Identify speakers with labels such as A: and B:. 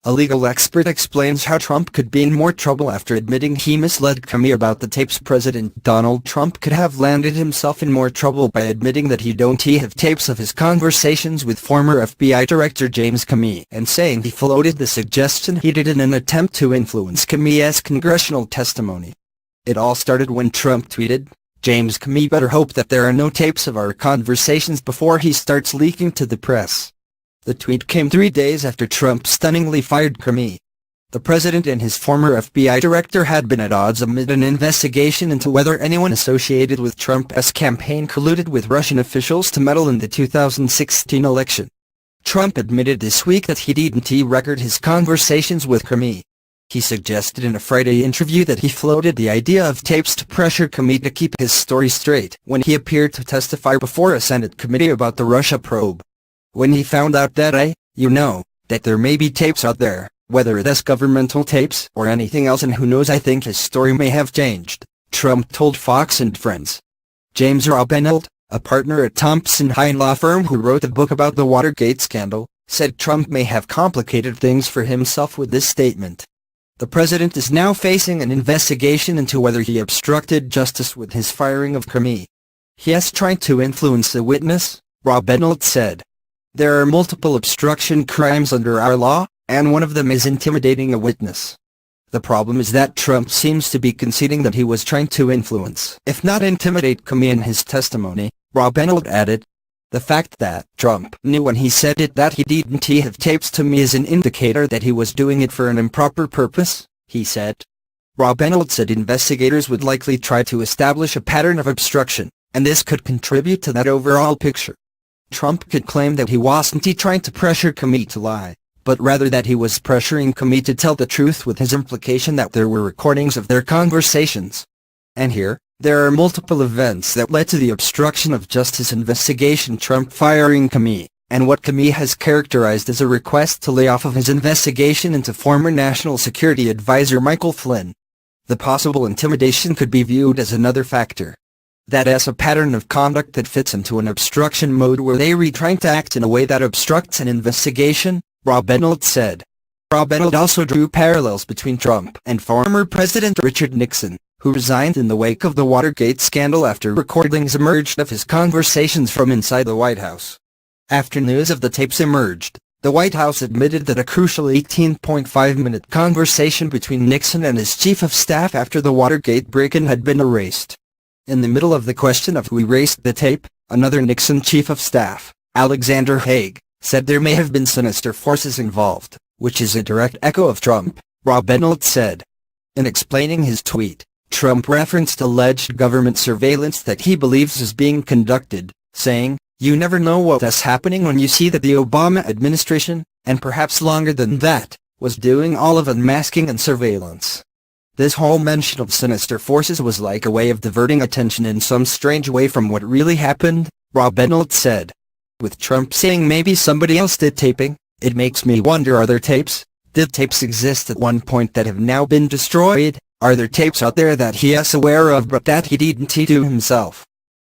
A: A legal expert explains how Trump could be in more trouble after admitting he misled Comey about the tapes. President Donald Trump could have landed himself in more trouble by admitting that he don't have tapes of his conversations with former FBI Director James Comey and saying he floated the suggestion he did in an attempt to influence Comey's congressional testimony. It all started when Trump tweeted, "James Comey better hope that there are no tapes of our conversations before he starts leaking to the press." The tweet came 3 days after Trump stunningly fired Comey. The president and his former FBI director had been at odds amid an investigation into whether anyone associated with Trump's campaign colluded with Russian officials to meddle in the 2016 election. Trump admitted this week that he didn't record his conversations with Comey. He suggested in a Friday interview that he floated the idea of tapes to pressure Comey to keep his story straight when he appeared to testify before a Senate committee about the Russia probe. When he found out that that there may be tapes out there, whether it's governmental tapes or anything else, and who knows, I think his story may have changed, Trump told Fox and Friends. James Robenold, a partner at Thompson Hine law firm who wrote a book about the Watergate scandal, said Trump may have complicated things for himself with this statement. The president is now facing an investigation into whether he obstructed justice with his firing of Comey. He has tried to influence a witness, Robenold said. There are multiple obstruction crimes under our law, and one of them is intimidating a witness. The problem is that Trump seems to be conceding that he was trying to influence, if not intimidate, Comey in his testimony, Robenold added. The fact that Trump knew when he said it that he didn't have tapes to me is an indicator that he was doing it for an improper purpose, he said. Robenold said investigators would likely try to establish a pattern of obstruction, and this could contribute to that overall picture. Trump could claim that he wasn't trying to pressure Comey to lie, but rather that he was pressuring Comey to tell the truth, with his implication that there were recordings of their conversations. And here, there are multiple events that led to the obstruction of justice investigation: Trump firing Comey, and what Comey has characterized as a request to lay off of his investigation into former National Security Advisor Michael Flynn. The possible intimidation could be viewed as another factor. That's a pattern of conduct that fits into an obstruction mode where they are trying to act in a way that obstructs an investigation, Robenold said. Robenold also drew parallels between Trump and former President Richard Nixon, who resigned in the wake of the Watergate scandal after recordings emerged of his conversations from inside the White House. After news of the tapes emerged, the White House admitted that a crucial 18.5-minute conversation between Nixon and his chief of staff after the Watergate break-in had been erased. In the middle of the question of who erased the tape, another Nixon chief of staff, Alexander Haig, said there may have been sinister forces involved, which is a direct echo of Trump, Robenold said. In explaining his tweet, Trump referenced alleged government surveillance that he believes is being conducted, saying, "You never know what's happening when you see that the Obama administration, and perhaps longer than that, was doing all of unmasking and surveillance." This whole mention of sinister forces was like a way of diverting attention in some strange way from what really happened, Robenold said. With Trump saying maybe somebody else did taping, it makes me wonder, are there tapes? Did tapes exist at one point that have now been destroyed? Are there tapes out there that he is aware of but that he didn't do himself?